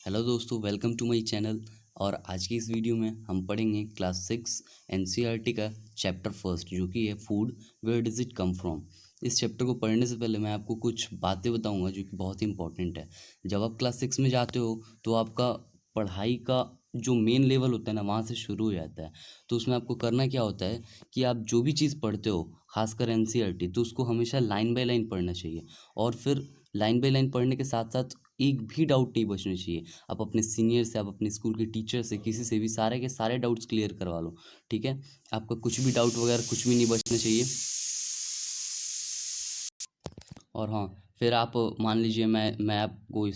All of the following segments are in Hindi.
हेलो दोस्तों, वेलकम टू माय चैनल। और आज की इस वीडियो में हम पढ़ेंगे क्लास 6 एनसीईआरटी का चैप्टर फर्स्ट, जो कि है food, where does it come from. इस चैप्टर को पढ़ने से पहले मैं आपको कुछ बातें बताऊंगा जो कि बहुत ही इंपॉर्टेंट है। जब आप क्लास 6 में जाते हो तो आपका पढ़ाई का जो मेन लेवल होता है ना, वहाँ से शुरू हो जाता है। तो उसमें आपको करना क्या होता है कि आप जो भी चीज़ पढ़ते हो, खासकर एनसीईआरटी, तो उसको हमेशा लाइन बाय लाइन पढ़ना चाहिए। और फिर लाइन बाय लाइन पढ़ने के साथ साथ एक भी डाउट नहीं बचना चाहिए। आप अपने सीनियर से, आप अपने स्कूल के टीचर से, किसी से भी सारे के सारे डाउट्स क्लियर करवा लो। ठीक है, आपका कुछ भी डाउट वगैरह कुछ भी नहीं बचना चाहिए। और हाँ, फिर आप मान लीजिए मैं आपको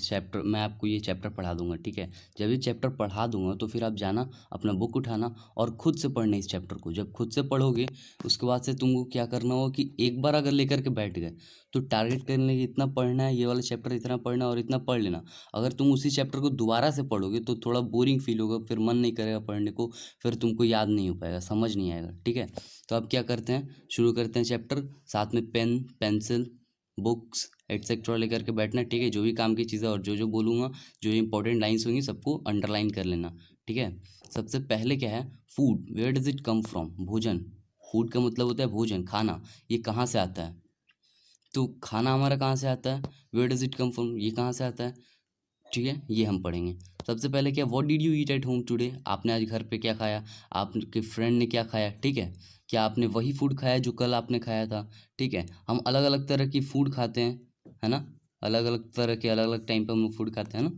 ये चैप्टर पढ़ा दूंगा। ठीक है, जब ये चैप्टर पढ़ा दूंगा तो फिर आप जाना, अपना बुक उठाना और खुद से पढ़ना इस चैप्टर को। जब खुद से पढ़ोगे उसके बाद से तुमको क्या करना हो कि एक बार अगर लेकर के बैठ गए तो टारगेट करने के इतना पढ़ना है, ये वाला चैप्टर इतना पढ़ना है और इतना पढ़ लेना। अगर तुम उसी चैप्टर को दोबारा से पढ़ोगे तो थोड़ा बोरिंग फील होगा, फिर मन नहीं करेगा पढ़ने को, फिर तुमको याद नहीं हो पाएगा, समझ नहीं आएगा। ठीक है, तो आप क्या करते हैं, शुरू करते हैं चैप्टर। साथ में पेन, पेंसिल, बुक्स एटसेट्रा लेकर के बैठना। ठीक है, जो भी काम की चीज़ें और जो जो बोलूँगा, जो इंपॉर्टेंट लाइंस होंगी, सबको अंडरलाइन कर लेना। ठीक है, सबसे पहले क्या है, food, where does it come from. भोजन, फूड का मतलब होता है भोजन, खाना। ये कहाँ से आता है? तो खाना हमारा कहाँ से आता है? Where does it come from, ये कहाँ से आता है? ठीक है, ये हम पढ़ेंगे। सबसे पहले क्या, what did you eat at home today. आपने आज घर पे क्या खाया, आपके फ्रेंड ने क्या खाया। ठीक है, क्या आपने वही फूड खाया जो कल आपने खाया था? ठीक है, हम अलग अलग तरह की फूड खाते हैं, है ना। अलग अलग तरह के अलग अलग टाइम पे हम लोग फूड खाते हैं ना।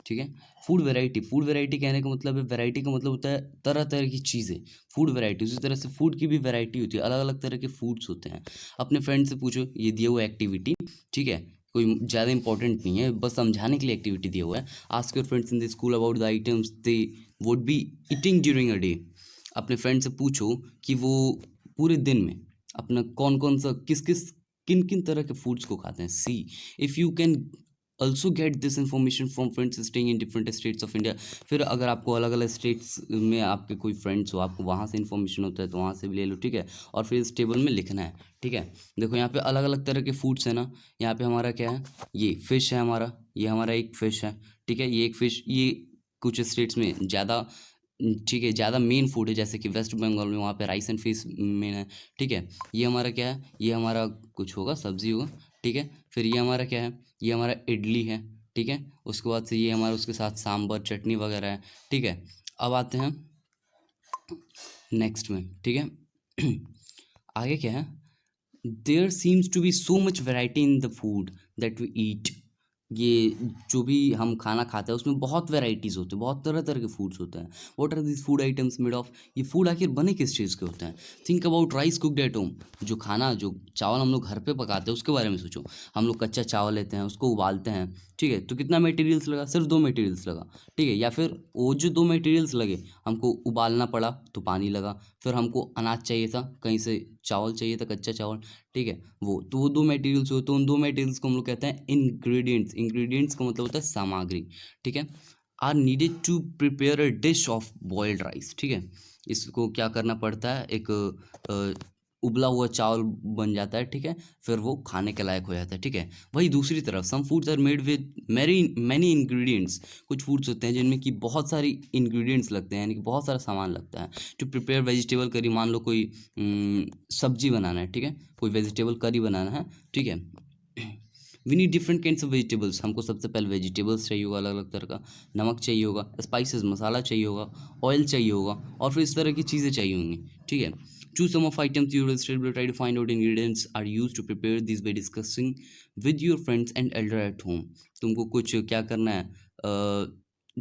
ठीक है, फूड वैरायटी, फूड वैरायटी कहने का मतलब है, वैरायटी का मतलब होता है तरह तरह की चीज़ें। फूड वैरायटी, उसी तरह से फूड की भी वैरायटी होती है, अलग अलग तरह के फूड्स होते हैं। अपने फ्रेंड से पूछो, ये दिया हुआ एक्टिविटी। ठीक है, कोई ज़्यादा इंपॉर्टेंट नहीं है, बस समझाने के लिए एक्टिविटी दिया हुआ है। Ask your friends in the school about the items they would be eating during a day. अपने फ्रेंड से पूछो कि वो पूरे दिन में अपना कौन कौन सा, किस किस, किन किन तरह के फूड्स को खाते हैं। सी if you can also get this information from friends staying in different states of India. फिर अगर आपको अलग अलग स्टेट्स में आपके कोई फ्रेंड्स हो, आपको वहाँ से इन्फॉर्मेशन होता है तो वहाँ से भी ले लो। ठीक है, और फिर इस टेबल में लिखना है। ठीक है, देखो यहाँ पे अलग अलग तरह के फूड्स हैं ना। यहाँ पे हमारा क्या है, ये फिश है हमारा, ये हमारा एक फिश है। ठीक है, ये एक फिश, ये कुछ स्टेट्स में ज़्यादा, ठीक है, ज़्यादा मेन फूड है, जैसे कि वेस्ट बंगाल में, वहाँ पे राइस एंड फिश मेन है। ठीक है, ये हमारा क्या है, ये हमारा कुछ होगा, सब्जी होगा। ठीक है, फिर ये हमारा क्या है, ये हमारा इडली है। ठीक है, उसके बाद से ये हमारा उसके साथ सांभर चटनी वगैरह है। ठीक है, अब आते हैं नेक्स्ट में। ठीक है आगे क्या है, there seems to be so much variety in the food that we eat. ये जो भी हम खाना खाते हैं उसमें बहुत वैरायटीज़ होते हैं, बहुत तरह तरह के फूड्स होते हैं। What are this food items made of, ये फूड आखिर बने किस चीज़ के होते हैं? Think about rice cooked at home. जो खाना, जो चावल हम लोग घर पे पकाते हैं उसके बारे में सोचो। हम लोग कच्चा चावल लेते हैं, उसको उबालते हैं। ठीक है, तो कितना मटेरियल्स लगा, सिर्फ दो मटेरियल्स लगा। ठीक है, या फिर वो जो दो मटेरियल्स लगे, हमको उबालना पड़ा तो पानी लगा, फिर हमको अनाज चाहिए था, कहीं से चावल चाहिए था, कच्चा चावल। ठीक है, वो दो मटेरियल्स हो, तो उन दो मटेरियल्स को हम लोग कहते हैं इंग्रेडिएंट्स। इंग्रेडिएंट्स का मतलब होता है सामग्री। ठीक है, are needed to prepare a dish of boiled rice. ठीक है, इसको क्या करना पड़ता है, एक उबला हुआ चावल बन जाता है। ठीक है, फिर वो खाने के लायक हो जाता है। ठीक है, वही दूसरी तरफ some foods are made with many many ingredients. कुछ फूड्स होते हैं जिनमें कि बहुत सारी इंग्रेडिएंट्स लगते हैं, यानी कि बहुत सारा सामान लगता है। टू प्रिपेयर वेजिटेबल करी, मान लो कोई सब्जी बनाना है। ठीक है, कोई वेजिटेबल करी बनाना है। ठीक है, we need different kinds of vegetables. हमको सबसे पहले वेजिटेबल्स चाहिए होगा, अलग अलग तरह का, नमक चाहिए होगा, स्पाइसेस मसाला चाहिए होगा, ऑयल चाहिए होगा, और फिर इस तरह की चीज़ें चाहिए होंगी। ठीक है, choose some of items you will stable, try to find out ingredients are use to prepare this by discussing with your friends and elder at home. तुमको कुछ क्या करना है,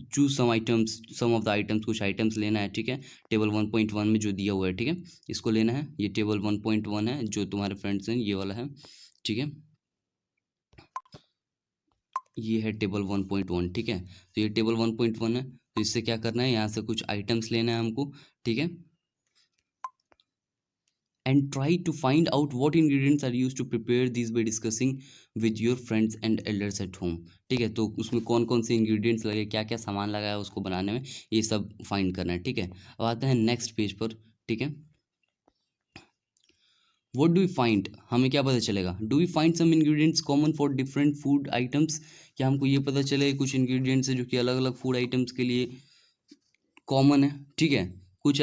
choose some items, some of the items, कुछ आइटम्स लेना है। ठीक है, टेबल 1.1 में जो दिया हुआ है, ठीक है, इसको लेना है। ये टेबल 1.1 है, जो तुम्हारे फ्रेंड्स हैं, ये वाला है। ठीक है, ये है टेबल 1.1। ठीक है, तो ये टेबल 1.1 है, तो इससे क्या करना है, यहाँ से कुछ आइटम्स लेना है हमको। ठीक है, and try to find out what ingredients are used to prepare this by discussing with your friends and elders at home. ठीक है, तो उसमें कौन कौन से इंग्रेडिएंट्स लगे, क्या क्या सामान लगा है उसको बनाने में, ये सब फाइंड करना है। ठीक है, अब आते हैं नेक्स्ट पेज पर। ठीक है, व्हाट डू वी फाइंड, हमें क्या पता चलेगा, do we find some ingredients common for different food items, क्या हमको ये पता चलेगा कुछ इंग्रेडिएंट्स है जो कि अलग अलग फूड आइटम्स के लिए कॉमन है, ठीक है। कुछ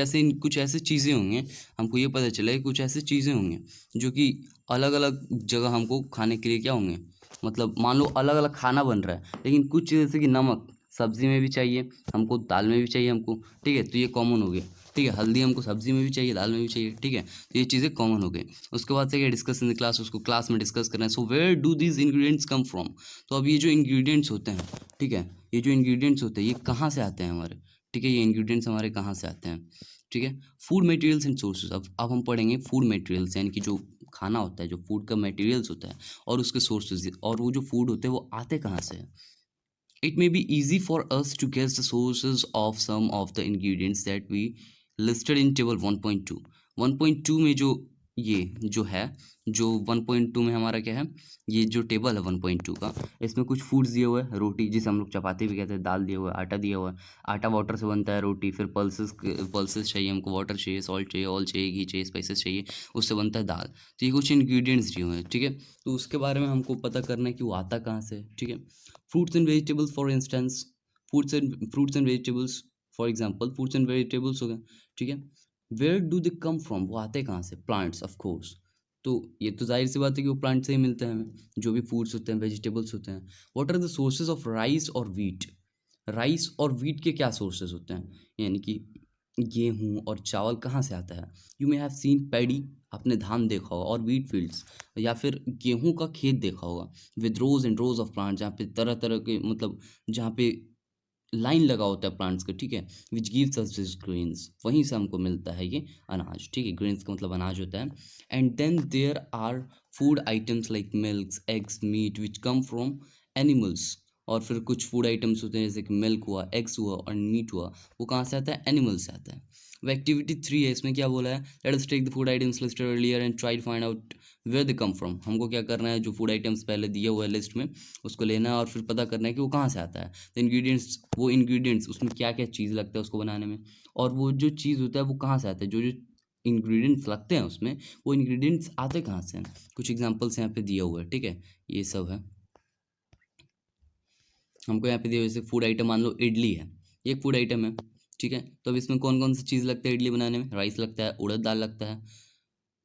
ऐसे चीज़ें होंगे, हमको ये पता चलेगा कुछ ऐसे चीज़ें होंगे जो कि अलग अलग जगह हमको खाने के लिए क्या होंगे, मतलब मान लो अलग अलग खाना बन रहा है, लेकिन कुछ चीज़ जैसे कि नमक सब्जी में भी चाहिए हमको, दाल में भी चाहिए हमको, ठीक है, तो ये कॉमन हो गया, ठीक है। हल्दी हमको सब्जी में भी चाहिए, दाल में भी चाहिए, ठीक है, तो ये चीज़ें कॉमन हो गई। उसके बाद से क्या, डिस्कस इन द क्लास, उसको क्लास में डिस्कस करना है। So where do these ingredients come from, तो अब ये जो इंग्रेडिएंट्स होते हैं, ठीक है, ये जो इंग्रेडिएंट्स होते हैं ये कहाँ से आते हैं हमारे, ठीक है, ये इंग्रेडिएंट्स हमारे कहाँ से आते हैं, ठीक है। फूड मटेरियल्स एंड सोर्सेज, अब हम पढ़ेंगे फूड मटेरियल्स, यानी कि जो खाना होता है, जो फूड का मटेरियल्स होता है और उसके सोर्सेज, और वो जो फूड होते हैं वो आते कहाँ से हैं। It may be easy for us to guess the sources of some of the ingredients that we listed in table 1.2. 1.2 में जो ये जो है, जो 1.2 में हमारा क्या है, ये जो टेबल है 1.2 का, इसमें कुछ फूड्स दिए हुए हैं, रोटी जिसे हम लोग चपाती भी कहते हैं, दाल दिया हुआ है, आटा दिया हुआ है, आटा वाटर से बनता है, रोटी फिर पल्सेस चाहिए हमको, वाटर चाहिए, सॉल्ट चाहिए, ऑयल चाहिए, घी चाहिए, स्पाइसेस चाहिए, उससे बनता है दाल। तो ये कुछ इंग्रेडिएंट्स दिए हुए हैं, ठीक है। तो उसके बारे में हमको पता करना है कि वो आता कहाँ से है, ठीक है। fruits and vegetables for instance, fruits and vegetables for example, fruits and vegetables हो गए, ठीक है। where do they come from, वो आते कहाँ से, plants of course। तो ये तो जाहिर सी बात है कि वो प्लांट से ही मिलते हैं हमें, जो भी फूड्स होते हैं, वेजिटेबल्स होते हैं। What are the sources of rice और व्हीट, राइस और व्हीट के क्या सोर्सेज होते हैं, यानी कि गेहूँ और चावल कहाँ से आता है। You may have seen paddy, आपने धान देखा होगा, और व्हीट फील्ड्स, या फिर गेहूं का खेत देखा होगा, with rows and rows of plant, जहाँ पे तरह तरह के, मतलब जहाँ पे लाइन लगा होता है प्लांट्स का, ठीक है, विच गिव्स अस दिस ग्रेन्स, वहीं से हमको मिलता है ये अनाज, ठीक है, ग्रेन्स का मतलब अनाज होता है। And then there are food items like milk, eggs, meat which come from animals, और फिर कुछ फूड आइटम्स होते हैं जैसे कि मिल्क हुआ, एग्स हुआ और मीट हुआ, वो कहाँ से आता है, एनिमल से आता है। वो एक्टिविटी 3 है, इसमें क्या बोला है, let us take the food items listed earlier and try to find out where they come from, हमको क्या करना है, जो फूड आइटम्स पहले दिया हुआ है लिस्ट में, उसको लेना है और फिर पता करना है कि वो कहाँ से आता है। तो इंग्रेडिएंट्स, वो इंग्रेडिएंट्स उसमें क्या क्या चीज़ लगता है उसको बनाने में, और वो जो चीज़ होता है वो कहाँ से आता है, जो जो इंग्रेडिएंट्स लगते हैं उसमें, वो इंग्रेडिएंट्स आते कहाँ से हैं। कुछ एग्जांपल्स यहाँ पे दिया हुआ है, ठीक है, ये सब है। हमको यहाँ पे दिया हुआ, जैसे फूड आइटम मान लो इडली है, ये एक फूड आइटम है, ठीक है। तो अब इसमें कौन कौन सी चीज़ लगता है इडली बनाने में, राइस लगता है, उड़द दाल लगता है,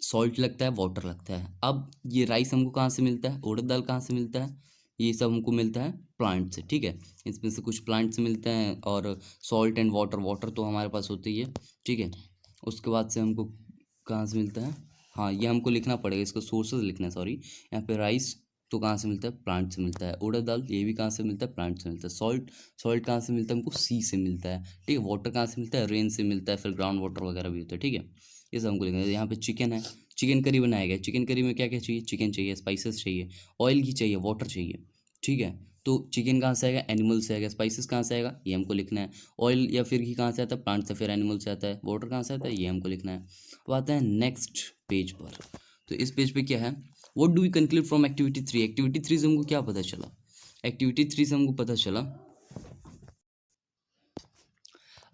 सॉल्ट लगता है, वाटर लगता है। अब ये राइस हमको कहाँ से मिलता है, उड़द दाल कहाँ से मिलता है, ये सब हमको मिलता है प्लांट से, ठीक है, इसमें से कुछ प्लांट से मिलते हैं। और सॉल्ट एंड वाटर, वाटर तो हमारे पास होती ही है, ठीक है। उसके बाद से हमको कहाँ से मिलता है, हाँ ये हमको लिखना पड़ेगा, इसको सोर्सेज लिखना है, सॉरी। यहाँ पे राइस तो कहाँ से मिलता है, प्लांट से मिलता है। उड़द दाल ये भी कहाँ से मिलता है, प्लांट से मिलता है। सॉल्ट, सॉल्ट कहाँ से मिलता है हमको, सी से मिलता है, ठीक है। वाटर कहाँ से मिलता है, रेन से मिलता है, फिर ग्राउंड वाटर वगैरह भी होता है, ठीक है। ये सब हमको लिखना है। यहाँ पे चिकन है, चिकन करी बनाया गया, चिकन करी में क्या क्या चाहिए, चिकन चाहिए, स्पाइसेस चाहिए, ऑयल घी चाहिए, वाटर चाहिए, ठीक है। तो चिकन कहाँ से आएगा, एनिमल से आएगा, स्पाइसेस कहाँ से आएगा, ये हमको लिखना है। ऑयल या फिर घी कहाँ से आता है, प्लांट से, फिर एनिमल से आता है। वाटर कहाँ से आता है, ये हमको लिखना है। अब आता है नेक्स्ट पेज पर। तो इस पेज पे क्या है, what do we conclude from activity 3, activity 3 से हमको क्या पता चला, एक्टिविटी 3 से हमको पता चला,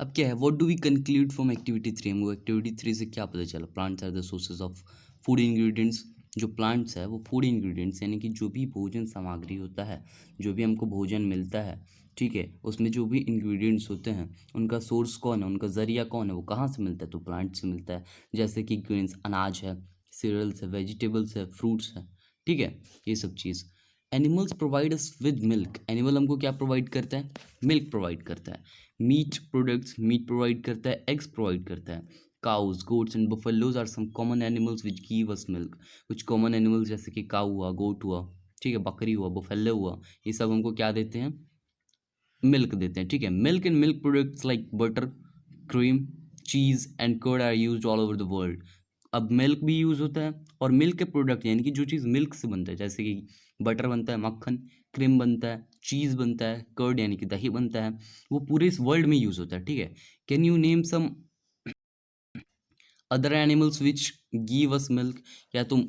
अब क्या है, what do we conclude from activity 3, हमको एक्टिविटी 3 से क्या पता चला, plants are the sources of food ingredients, जो प्लांट्स है वो फूड इंग्रेडिएंट्स, यानी कि जो भी भोजन सामग्री होता है, जो भी हमको भोजन मिलता है, ठीक है, उसमें जो भी इंग्रेडिएंट्स होते हैं उनका सोर्स कौन है, उनका ज़रिया कौन है, वो कहाँ से मिलता है, तो प्लांट से मिलता है। जैसे कि ग्रेन्स, अनाज है, सीरियल्स है, वेजिटेबल्स है, फ्रूट्स है, ठीक है, ये सब चीज़। Animals provide us with milk, animal हमको क्या प्रोवाइड करता है, मिल्क प्रोवाइड करता है। मीट प्रोडक्ट्स, मीट प्रोवाइड करता है, एग्स प्रोवाइड करता है। Cows, goats and buffaloes are some common animals which give us milk, कुछ कॉमन एनिमल्स जैसे कि काऊ हुआ, गोट हुआ, ठीक है, बकरी हुआ, बफेलो हुआ, ये सब हमको क्या देते हैं, मिल्क देते हैं, ठीक है। Milk and milk products like butter, cream, cheese and curd are used all over the world. अब मिल्क भी यूज़ होता है, और मिल्क के प्रोडक्ट यानी कि जो चीज़ मिल्क से बनता है, जैसे कि बटर बनता है, मक्खन, क्रीम बनता है, चीज़ बनता है, कर्ड यानी कि दही बनता है, वो पूरे इस वर्ल्ड में यूज़ होता है, ठीक है। Can you name some other animals which give us milk, या तुम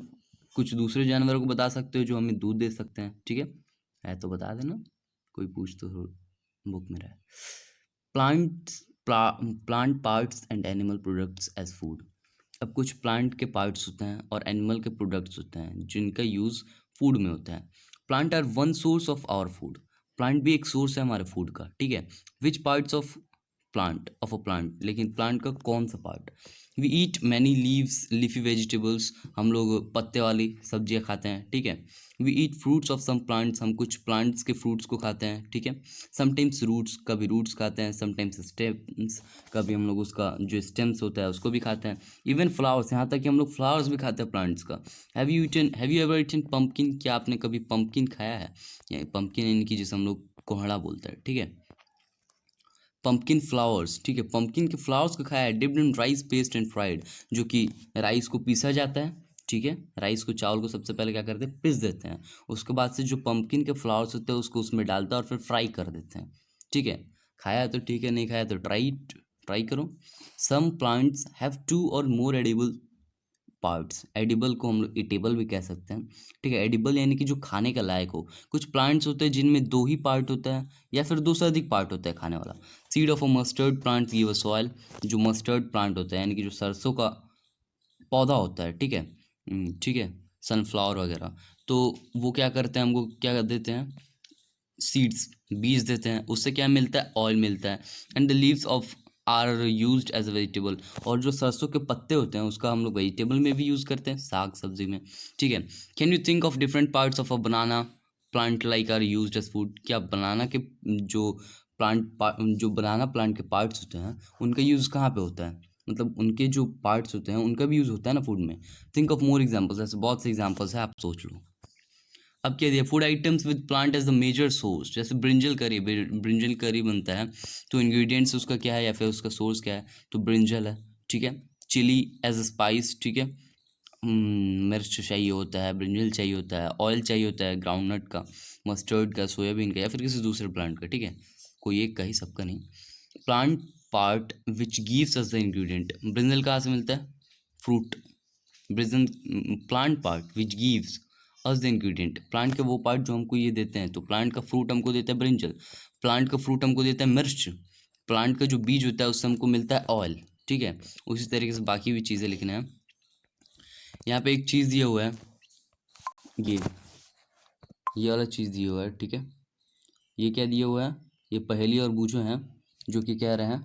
कुछ दूसरे जानवरों को बता सकते हो जो हमें दूध दे सकते हैं, ठीक है तो बता देना, कोई पूछ तो बुक में रहा। Plants, plant parts and animal products as food, अब कुछ प्लांट के पार्ट्स होते हैं और एनिमल के प्रोडक्ट्स होते हैं जिनका यूज़ फूड में होता है। Plant are one source of our food. Plant भी एक सोर्स है हमारे फूड का, ठीक है। Which parts of a plant, लेकिन प्लांट का कौन सा पार्ट? We eat many leaves leafy vegetables, हम लोग पत्ते वाली सब्जियां खाते हैं, ठीक है। We eat fruits of some plants, हम कुछ प्लांट्स के फ्रूट्स को खाते हैं, ठीक है। समटाइम्स रूट्स, कभी रूट्स खाते हैं, समटाइम्स स्टेम्स, कभी हम लोग उसका जो स्टेम्स होता है उसको भी खाते हैं। इवन फ्लावर्स, यहाँ तक कि हम लोग फ्लावर्स भी खाते हैं प्लांट्स का। Have you ever eaten pumpkin, क्या आपने कभी पम्पकिन खाया है? पम्पकिन इनकी जिसे हम लोग कोहड़ा बोलते हैं, ठीक है। पंपकिन फ्लावर्स, ठीक है, पंपकिन के फ्लावर्स को खाया है। Dipped in rice paste and fried, जो कि राइस को पीसा जाता है, ठीक है। राइस को, चावल को सबसे पहले क्या करते हैं, पीस देते हैं। उसके बाद से जो पंपकिन के फ्लावर्स होते हैं उसको उसमें डालते हैं और फिर फ्राई कर देते हैं, ठीक है। खाया है तो ठीक है, नहीं खाया तो ट्राई करो। सम प्लांट्स हैव टू और मोर एडिबल पार्ट्स। एडिबल को हम लोग ईटेबल भी कह सकते हैं, ठीक है। एडिबल यानी कि जो खाने का लायक हो। कुछ प्लांट्स होते हैं जिनमें 2 ही पार्ट होता है या फिर 2 से अधिक पार्ट होता है खाने वाला। Seed of a mustard plant give a soil, जो मस्टर्ड प्लांट होता है यानी कि जो सरसों का पौधा होता है, ठीक है। ठीक है, सनफ्लावर वगैरह। तो वो क्या करते हैं, हमको क्या कर देते हैं, सीड्स, बीज देते हैं। उससे क्या मिलता है, ऑयल मिलता है। And the leaves of are used as a vegetable, और जो सरसों के पत्ते होते हैं उसका हम लोग वेजिटेबल में भी यूज़ करते हैं, साग सब्जी में, ठीक है। Can you think of different parts of a banana plant like are used as food, क्या बनाना के जो जो बनाना प्लांट के पार्ट्स होते हैं उनका यूज़ कहाँ पे होता है, मतलब उनके जो पार्ट्स होते हैं उनका भी यूज़ होता है ना फूड में। थिंक ऑफ मोर एग्जाम्पल्स, ऐसे बहुत से एग्जाम्पल्स हैं, आप सोच लो। अब क्या दिया, food items with plant as the major source, जैसे ब्रिंजल करी बनता है तो इंग्रेडिएंट्स उसका क्या है या फिर उसका सोर्स क्या है, तो ब्रिंजल है, ठीक है। चिली एज अ स्पाइस, ठीक है। मिर्च चाहिए होता है, ब्रिंजल चाहिए होता है, ऑयल चाहिए होता है ग्राउंडनट का, मस्टर्ड का, सोयाबीन का या फिर किसी दूसरे प्लांट का, ठीक है। कोई एक का ही, सबका नहीं। Plant part which gives us the ingredient, brinjal कहाँ से मिलता है, fruit. Brinjal plant part which gives us the ingredient, plant के वो पार्ट जो हमको ये देते हैं, तो प्लांट का फ्रूट हमको देता है ब्रिंजल, प्लांट का फ्रूट हमको देता है मिर्च, प्लांट का जो बीज होता है उससे हमको मिलता है ऑयल, ठीक है। उसी तरीके से बाकी भी चीज़ें लिखना है। यहाँ पे एक चीज़ दिया हुआ है, ये ये वाला चीज़ दिया हुआ है, ठीक है। ये क्या दिया हुआ है, ये पहेली और बूझो हैं, जो कि कह रहे हैं,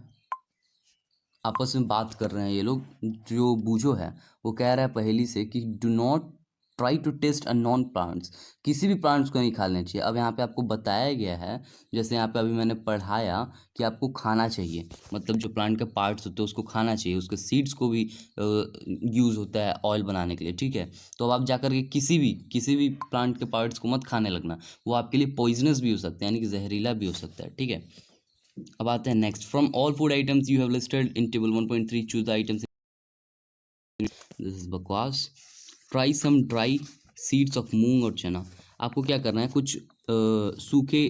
आपस में बात कर रहे हैं ये लोग। जो बूझो है वो कह रहा है पहेली से कि do not try to taste a non plants, किसी भी प्लांट्स को नहीं खा लेना चाहिए। अब यहाँ पे आपको बताया गया है, जैसे यहाँ पे अभी मैंने पढ़ाया कि आपको खाना चाहिए, मतलब जो प्लांट के पार्ट्स होते हैं उसको खाना चाहिए, उसके सीड्स को भी यूज़ होता है ऑयल बनाने के लिए, ठीक है। तो अब आप जाकर के किसी भी प्लांट के पार्ट्स को मत खाने लगना, वो आपके लिए पॉइजनस भी हो सकता है, यानी कि जहरीला भी हो सकता है, ठीक है। अब आते हैं next, from all food items you have listed in table 1.3 choose the items, this is बकवास। Try some dry seeds of moong और चना, आपको क्या करना है, कुछ सूखे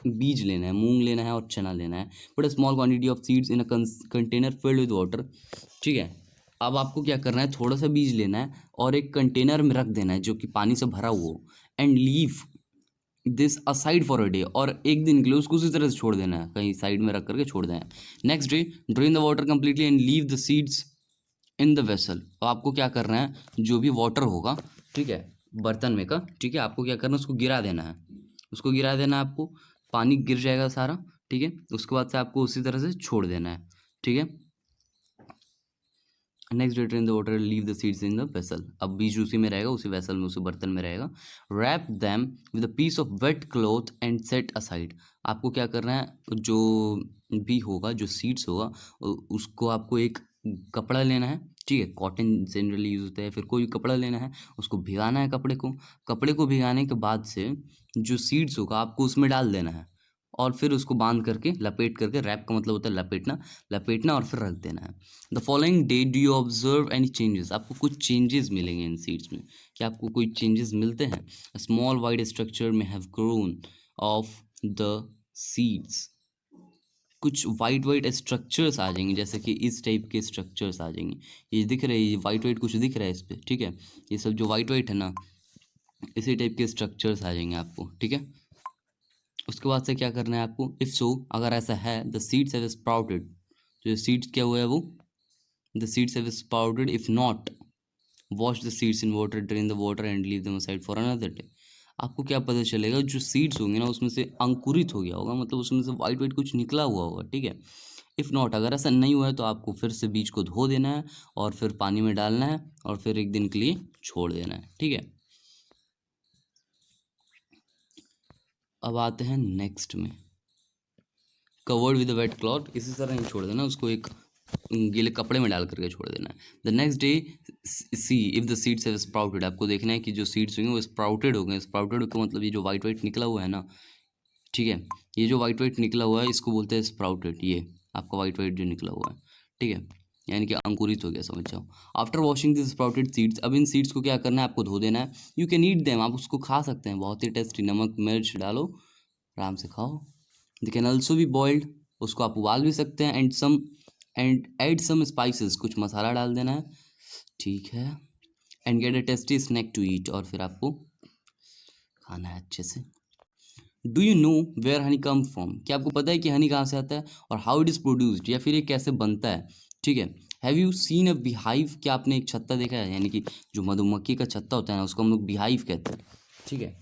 बीज लेना है, मूंग लेना है और चना लेना है। But a small quantity of seeds in a container filled with water, ठीक है। अब आपको क्या करना है, थोड़ा सा बीज लेना है और एक कंटेनर में रख देना है जो कि पानी से भरा हुआ हो, and leave this aside for a day, और एक दिन के लिए उसको उसी तरह से छोड़ देना है, कहीं साइड में रख करके छोड़ देना है। Next day drain the water completely and leave the seeds in the vessel, तो आपको क्या करना है, जो भी वाटर होगा, ठीक है, बर्तन में का, ठीक है, आपको क्या करना है, उसको गिरा देना है, उसको गिरा देना है आपको, पानी गिर जाएगा सारा, ठीक है। उसके बाद से आपको उसी तरह से छोड़ देना है, ठीक है। Next day drain the water leave the seeds in the vessel, अब बीज उसी में रहेगा, उसी वेसल में, उसी बर्तन में रहेगा। Wrap them with a piece of wet cloth and set aside, आपको क्या करना है, जो भी होगा, जो सीड्स होगा, उसको आपको एक कपड़ा लेना है, ठीक है, कॉटन जनरली यूज होता है, फिर कोई कपड़ा लेना है, उसको भिगाना है कपड़े को भिगाने के बाद से जो सीड्स होगा आपको उसमें डाल देना है, और फिर उसको बांध करके लपेट करके, रैप का मतलब होता है लपेटना, लपेटना और फिर रख देना है। The following day do you observe any changes, आपको कुछ चेंजेस मिलेंगे इन सीड्स में, क्या आपको कोई चेंजेस मिलते हैं? स्मॉल वाइड स्ट्रक्चर में have grown of the seeds, कुछ वाइट वाइट स्ट्रक्चर्स आ जाएंगे, जैसे कि इस टाइप के स्ट्रक्चर्स आ जाएंगे, ये दिख रहे हैं, ये वाइट वाइट कुछ दिख रहा है इस पर, ठीक है। ये सब जो वाइट वाइट है ना, इसी टाइप के स्ट्रक्चर्स आ जाएंगे आपको, ठीक है। उसके बाद से क्या करना है आपको, इफ सो, अगर ऐसा है, द सीड्स हैव स्प्राउटेड, जो सीड्स क्या हुआ है वो the seeds have sprouted. If not, wash the seeds in water, drain the water and leave them aside for another day. आपको क्या पता चलेगा, जो सीड्स होंगे ना उसमें से अंकुरित हो गया होगा, मतलब उसमें से वाइट वाइट कुछ निकला हुआ होगा, ठीक है। इफ़ नॉट, अगर ऐसा नहीं हुआ है तो आपको फिर से बीज को धो देना है और फिर पानी में डालना है और फिर एक दिन के लिए छोड़ देना है, ठीक है। अब आते हैं नेक्स्ट में, कवर्ड विद वेट क्लॉथ, इसी तरह नहीं छोड़ देना उसको, एक गीले कपड़े में डाल करके छोड़ देना है। The next day see if the seeds have sprouted, आपको देखना है कि जो सीड्स होंगे वो स्प्राउटेड हो गए। स्प्राउटेड का मतलब ये जो वाइट वाइट निकला हुआ है ना, ठीक है, ये जो वाइट वाइट निकला हुआ है इसको बोलते हैं स्प्राउटेड। ये आपका वाइट वाइट जो निकला हुआ है, ठीक है, यानी कि अंकुरित हो गया, समझ जाओ। After washing this sprouted seeds, अब इन सीड्स को क्या करना है, आपको धो देना है। यू कैन ईट देम, आप उसको खा सकते हैं, बहुत ही टेस्टी, नमक मिर्च डालो आराम से खाओ। They can also be boiled, उसको आप उबाल भी सकते हैं। एंड ऐड सम स्पाइसेस, कुछ मसाला डाल देना है, ठीक है। And get a tasty snack to eat, और फिर आपको खाना है अच्छे से। Do you know where honey come from, क्या आपको पता है कि हनी कहाँ से आता है और हाउ इट इज़ प्रोड्यूस्ड, या फिर ये कैसे बनता है, ठीक है। Have you seen a beehive, क्या आपने एक छत्ता देखा है, यानी कि जो मधुमक्खी का छत्ता होता है ना उसको हम लोग बीहाइव कहते हैं, ठीक है।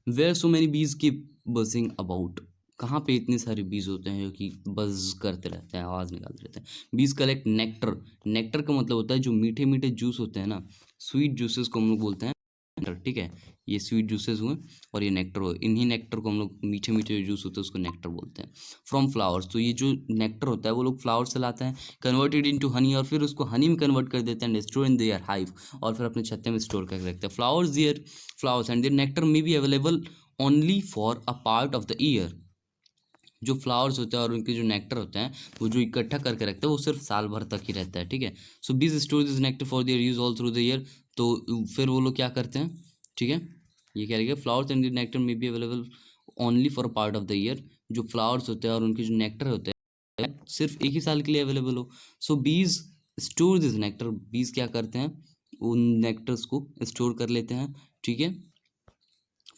वेयर सो मैनी बीज कीप बजिंग अबाउट, कहाँ पे इतने सारे बीज होते हैं जो कि बज करते रहते हैं, आवाज़ निकालते रहते हैं। बीज कलेक्ट नेक्टर, नेक्टर का मतलब होता है जो मीठे मीठे जूस होते हैं ना, स्वीट जूसेस को हम लोग बोलते हैं नेक्टर, ठीक है। ये स्वीट जूसेस हुए और ये नेक्टर हुए, इन्हीं नेक्टर को हम लोग, मीठे मीठे जो जूस होते हैं उसको नेक्टर बोलते हैं। फ्रॉम फ्लावर्स, तो ये जो नेक्टर होता है वो लोग फ्लावर से लाते हैं। कन्वर्टेड इनटू हनी, और फिर उसको हनी में कन्वर्ट कर देते हैं। स्टोर इन देयर हाइव, और फिर अपने छत्ते में स्टोर करके रखते हैं। Flowers and their nectar may be available only for a part of the year, जो फ्लावर्स होते हैं और उनके जो नेक्टर होते हैं वो जो इकट्ठा करके रखते हैं वो सिर्फ साल भर तक ही रहता है, ठीक है। सो बीज store this nectar for their use all through the year, तो फिर वो लोग क्या करते हैं, ठीक है, ये क्या लिखा है, flowers and nectar may be available only for part of the year, जो फ्लावर्स होते हैं और उनके जो नेक्टर होते हैं सिर्फ एक ही साल के लिए अवेलेबल हो। सो बीज स्टोर दिस नेक्टर, बीज क्या करते हैं, उन नेक्टर्स को स्टोर कर लेते हैं, ठीक है,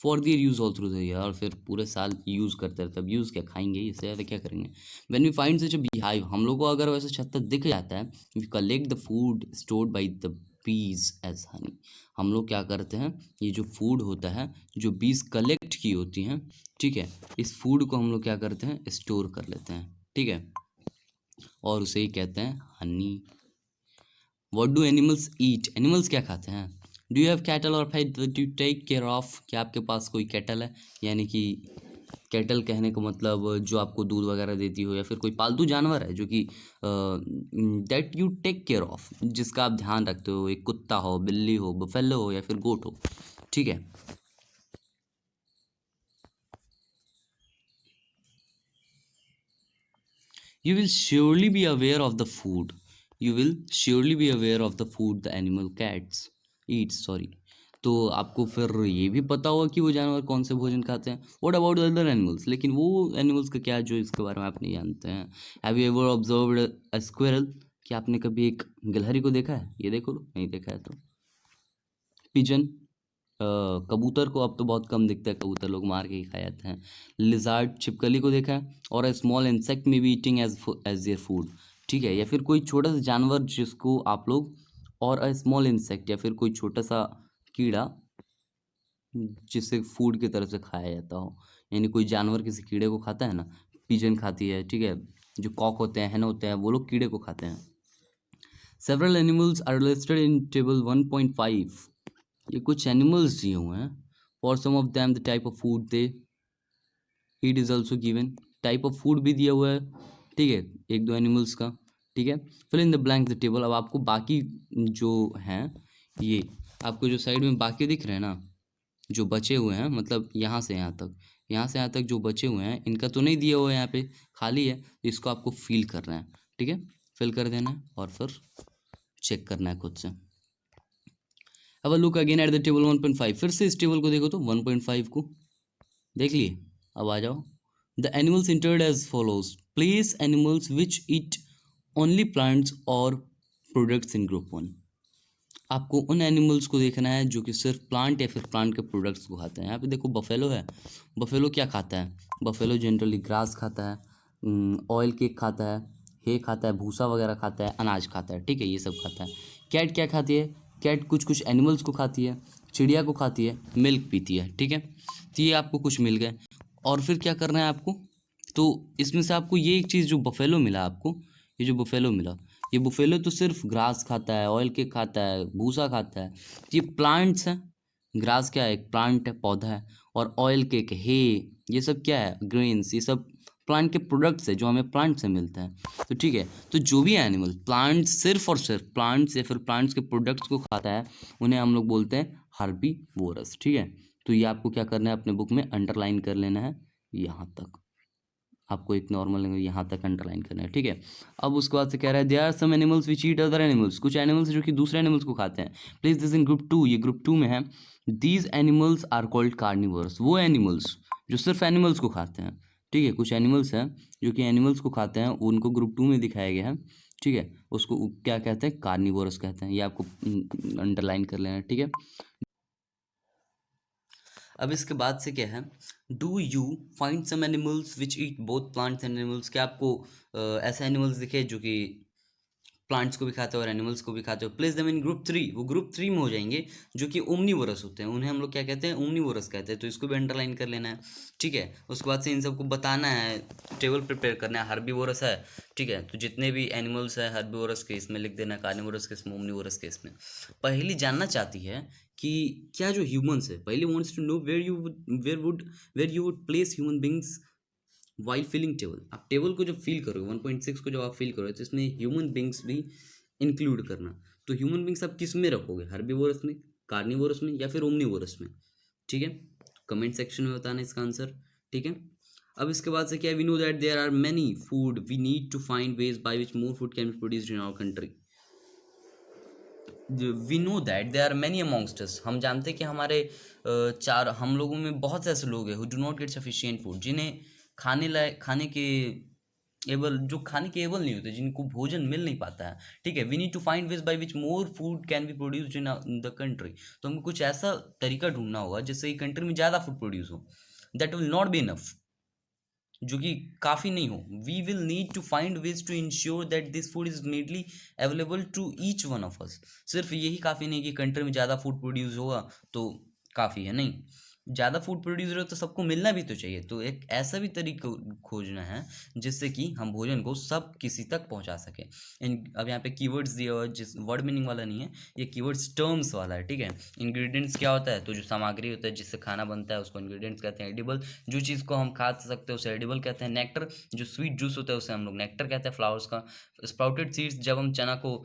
for their use all through the year, और फिर पूरे साल यूज़ करते रहते हैं। अब यूज़ क्या, खाएंगे, इससे ज़्यादा क्या करेंगे। When we find such a beehive, हम लोग को अगर वैसे छत्ता दिख जाता है, we collect the food stored by the bees as honey, हम लोग क्या करते हैं, ये जो फूड होता है जो बीज कलेक्ट की होती हैं, ठीक है, इस फूड को हम लोग क्या करते हैं, स्टोर कर लेते हैं, ठीक है, और उसे ही कहते हैं honey. What do animals eat, animals क्या खाते हैं। डू यू हैव कैटल और pet that you take care of, क्या आपके पास कोई कैटल है, यानी कि कैटल कहने का मतलब जो आपको दूध वगैरह देती हो, या फिर कोई पालतू जानवर है जो कि that you take care of, जिसका आप ध्यान रखते हो, एक कुत्ता हो, बिल्ली हो, बफेलो हो, या फिर गोट हो, ठीक है। You will surely be aware of the food. You will surely be aware of the food the animal cats eats. Sorry. तो आपको फिर ये भी पता होगा कि वो जानवर कौन से भोजन खाते हैं। What about the other animals? लेकिन वो एनिमल्स का क्या है जो इसके बारे में आप नहीं जानते हैं। Have you ever observed a squirrel? क्या आपने कभी एक गिलहरी को देखा है, ये देखो, नहीं देखा है तो। पिजन, कबूतर को अब तो बहुत कम दिखता है, कबूतर लोग मार के ही खा जाते हैं। लिजार्ड, छिपकली को देखा है। और a small insect may be eating as their food, ठीक है, या फिर कोई छोटा सा जानवर जिसको आप लोग, और अ स्मॉल इंसेक्ट, या फिर कोई छोटा सा कीड़ा जिसे फूड की तरह से खाया जाता हो, यानी कोई जानवर किसी कीड़े को खाता है ना, पिजन खाती है, ठीक है, जो कॉक होते हैं, हैन होते हैं, वो लोग कीड़े को खाते हैं। Several animals are listed in table 1.5, ये कुछ एनिमल्स दिए हुए हैं। For some of them the type of food they eat is also given, type of food भी दिया हुआ है, ठीक है, एक दो एनिमल्स का, ठीक है। Fill in the blank the table, अब आपको बाकी जो हैं, ये आपको जो साइड में बाकी दिख रहे हैं ना, जो बचे हुए हैं, मतलब यहाँ से यहाँ तक, यहाँ से यहाँ तक जो बचे हुए हैं, इनका तो नहीं दिया हुआ है, यहाँ पे खाली है, इसको आपको फिल करना है, ठीक है, फिल कर देना है और फिर चेक करना है खुद से। अब look again at the table 1.5, फिर से इस टेबल को देखो तो 1.5 को देख लिए। अब आ जाओ, the animals entered as follows, place animals which eat only plants और प्रोडक्ट्स इन ग्रुप 1, आपको उन एनिमल्स को देखना है जो कि सिर्फ प्लांट या फिर प्लांट के प्रोडक्ट्स को खाते हैं। यहाँ पे देखो बफेलो है, बफेलो क्या खाता है, बफेलो जनरली ग्रास खाता है, ऑयल केक खाता है, हे खाता है, भूसा वगैरह खाता है, अनाज खाता है, ठीक है, ये सब खाता है। कैट क्या खाती है? कैट कुछ कुछ एनिमल्स को खाती है, चिड़िया को खाती है, मिल्क पीती है, ठीक है। तो ये आपको कुछ मिल गए। और फिर क्या करना है आपको? तो इसमें से आपको ये एक चीज़ जो बफेलो मिला आपको, ये जो बफेलो मिला, ये बफेलो तो सिर्फ ग्रास खाता है, ऑयल केक खाता है, भूसा खाता है। ये प्लांट्स हैं। ग्रास क्या है? एक प्लांट है, पौधा है। और ऑयल केक, हे, ये सब क्या है? ग्रेन्स, ये सब प्लांट के प्रोडक्ट्स है जो हमें प्लांट से मिलते हैं। तो ठीक है, तो जो भी एनिमल प्लांट्स, सिर्फ और सिर्फ प्लांट्स या फिर प्लांट्स के प्रोडक्ट्स को खाता है, उन्हें हम लोग बोलते हैं हर्बीवोरस, ठीक है। तो ये आपको क्या करना है? अपने बुक में अंडरलाइन कर लेना है यहाँ तक। आपको एक नॉर्मल लैंग्वेज यहाँ तक अंडरलाइन करना है, ठीक है। अब उसके बाद से कह रहा है there are some animals which eat other animals, कुछ एनिमल्स जो कि दूसरे एनिमल्स को खाते हैं। प्लेस दिस इन ग्रुप 2, ये ग्रुप 2 में है। These animals are called carnivorous, वो एनिमल्स जो सिर्फ एनिमल्स को खाते हैं, ठीक है। कुछ एनिमल्स हैं जो कि एनिमल्स को खाते हैं, उनको ग्रुप 2 में दिखाया गया है, ठीक है। उसको क्या कहते हैं? कार्निवोरस कहते हैं। ये आपको अंडरलाइन कर लेना है, ठीक है। अब इसके बाद से क्या है? Do you find some animals which eat both plants and animals, क्या आपको ऐसे एनिमल्स दिखे जो कि प्लांट्स को भी खाते हो और एनिमल्स को भी खाते हो? प्लेस देम इन ग्रुप 3, वो ग्रुप 3 में हो जाएंगे जो कि ओमनीवोरस होते हैं, उन्हें हम लोग क्या कहते हैं? ओमनीवोरस कहते हैं। तो इसको भी अंडरलाइन कर लेना है, ठीक है। उसके बाद से इन सबको बताना है, टेबल प्रिपेयर करना है। हर्बीवोरस है, ठीक है, तो जितने भी एनिमल्स है हर्बीवोरस के इसमें लिख देना, कार्निवोरस के इसमें, ओमनीवोरस के इसमें। पहली जानना चाहती है कि क्या जो ह्यूमंस है, पहले wants to know where you would place human beings while filling table. आप टेबल को जब फिल करोगे 1.6 को जब आप फिल करोगे तो इसमें ह्यूमन बींग्स भी इंक्लूड करना। तो ह्यूमन बींग्स आप किस में रखोगे? हर्बीवोरस में, कार्निवोरस में, या फिर ओमनीवोरस में? ठीक है, कमेंट सेक्शन में बताना इसका आंसर, ठीक है। अब इसके बाद से क्या है? We know that there are many food, we need to find ways by which more food can be produced in our country. We know that they are many amongst us, हम जानते हैं कि हमारे हम लोगों में बहुत से ऐसे लोग हैं who do not gate sufficient food, जिन्हें खाने के एबल, जो खाने के एबल नहीं होते, जिनको भोजन मिल नहीं पाता है, ठीक है। We need to find ways by which more food can be produced in the country. तो हमको कुछ ऐसा तरीका ढूंढना होगा जिससे कि कंट्री में ज़्यादा फूड प्रोड्यूस हो। That will not be enough, जो कि काफ़ी नहीं हो। We will need to find ways to ensure that this food is made available to each one of us. सिर्फ यही काफ़ी नहीं कि कंट्री में ज़्यादा फूड प्रोड्यूस होगा तो काफ़ी है, नहीं, ज़्यादा फूड प्रोड्यूस हो तो सबको मिलना भी तो चाहिए। तो एक ऐसा भी तरीका खोजना है जिससे कि हम भोजन को सब किसी तक पहुंचा सकें। अब यहाँ पे कीवर्ड्स दिया हुआ है, जिस वर्ड मीनिंग वाला नहीं है, ये कीवर्ड्स टर्म्स वाला है, ठीक है। इंग्रेडिएंट्स क्या होता है? तो जो सामग्री होता है जिससे खाना बनता है उसको इंग्रेडिएंट्स कहते हैं। एडिबल, जो चीज़ को हम खा सकते हैं उसे एडिबल कहते हैं। नेक्टर, जो स्वीट जूस होता है उसे हम लोग नेक्टर कहते हैं फ्लावर्स का। स्प्राउटेड सीड्स, जब हम चना को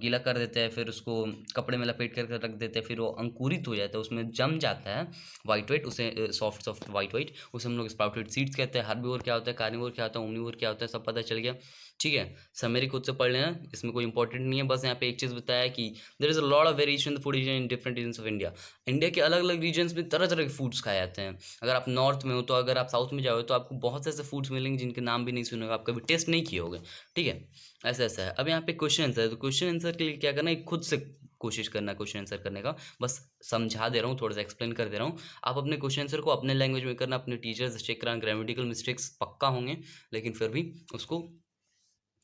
गीला कर देते हैं, फिर उसको कपड़े में लपेट कर रख देते हैं, फिर वो अंकुरित हो जाता है, उसमें जम जाता है वाइट वाइट, उसे सॉफ्ट सॉफ्ट वाइट वाइट, उसे हम लोग स्प्राउटेड सीड्स कहते हैं। हर्बीवोर क्या होता है, कार्निवोर क्या होता है, ओमनीवोर क्या होता है, सब पता चल गया, ठीक है। समरी खुद से पढ़ लेना, इसमें कोई इंपॉर्टेंट नहीं है। बस यहाँ पे एक चीज़ बताया कि there is a lot of variation in the food in different regions of India. India के अलग अलग रीजन्स में तरह तरह के फूड्स खाए जाते हैं। अगर आप नॉर्थ में हो तो, अगर आप साउथ में जाओगे तो आपको बहुत से ऐसे फूड्स मिलेंगे जिनके नाम भी नहीं सुने होगा, आप कभी टेस्ट नहीं किए होगे, ठीक है। ऐसा ऐसा है। अब यहाँ पे क्वेश्चन आंसर है, तो क्वेश्चन आंसर के लिए क्या करना है? खुद से कोशिश करना है क्वेश्चन आंसर करने का। बस समझा दे रहा हूँ, थोड़ा सा एक्सप्लेन कर दे रहा हूँ। आप अपने क्वेश्चन आंसर को अपने लैंग्वेज में करना, अपने टीचर से चेक कराना। ग्रामेटिकल मिस्टेक्स पक्का होंगे, लेकिन फिर भी उसको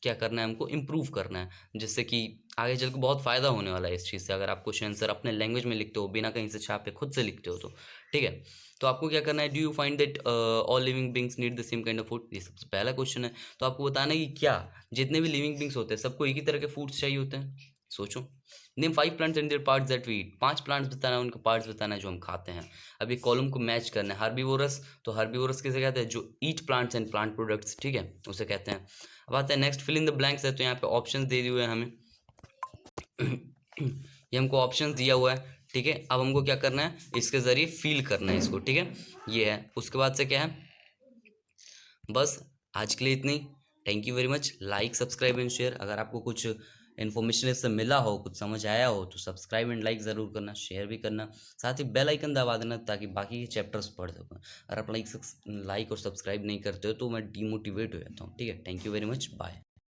क्या करना है? हमको इम्प्रूव करना है, जिससे कि आगे चल के बहुत फ़ायदा होने वाला है इस चीज़ से। अगर आप क्वेश्चन आंसर अपने लैंग्वेज में लिखते हो, बिना कहीं से छापे खुद से लिखते हो तो, ठीक है। तो आपको क्या करना है? Do you find that all living beings need the same kind of food, ये सबसे पहला क्वेश्चन है। तो आपको बताना है कि क्या जितने भी लिविंग बींग्स होते हैं सबको एक ही तरह के फूड्स चाहिए होते हैं? सोचो। Name 5 plants and their parts that we eat, 5 plants बताना है, उनके पार्ट्स बताना है जो हम खाते हैं। अब ये कॉलम को मैच करना है। हर्बीवोरस, तो हर्बीवोरस किसे कहते हैं? जो eat plants and plant products, ठीक है, उसे कहते हैं। अब आता है next, fill in the blanks है। तो यहाँ पे ऑप्शंस दे दिए हुए हैं हमें ये हमको ऑप्शंस दिया हुआ है, ठीक है। अब हमको क्या करना है? इसके ज़रिए फील करना है इसको, ठीक है, ये है। उसके बाद से क्या है? बस आज के लिए इतनी। Thank you very much. Like, subscribe and share. अगर आपको कुछ इन्फॉर्मेशन इससे मिला हो, कुछ समझ आया हो, तो सब्सक्राइब एंड लाइक ज़रूर करना, शेयर भी करना, साथ ही बेल आइकन दबा देना ताकि बाकी के चैप्टर्स पढ़ सकूँ। अगर आप लाइक और सब्सक्राइब नहीं करते हो तो मैं डीमोटिवेट हो जाता हूँ, ठीक है। Thank you very much, bye.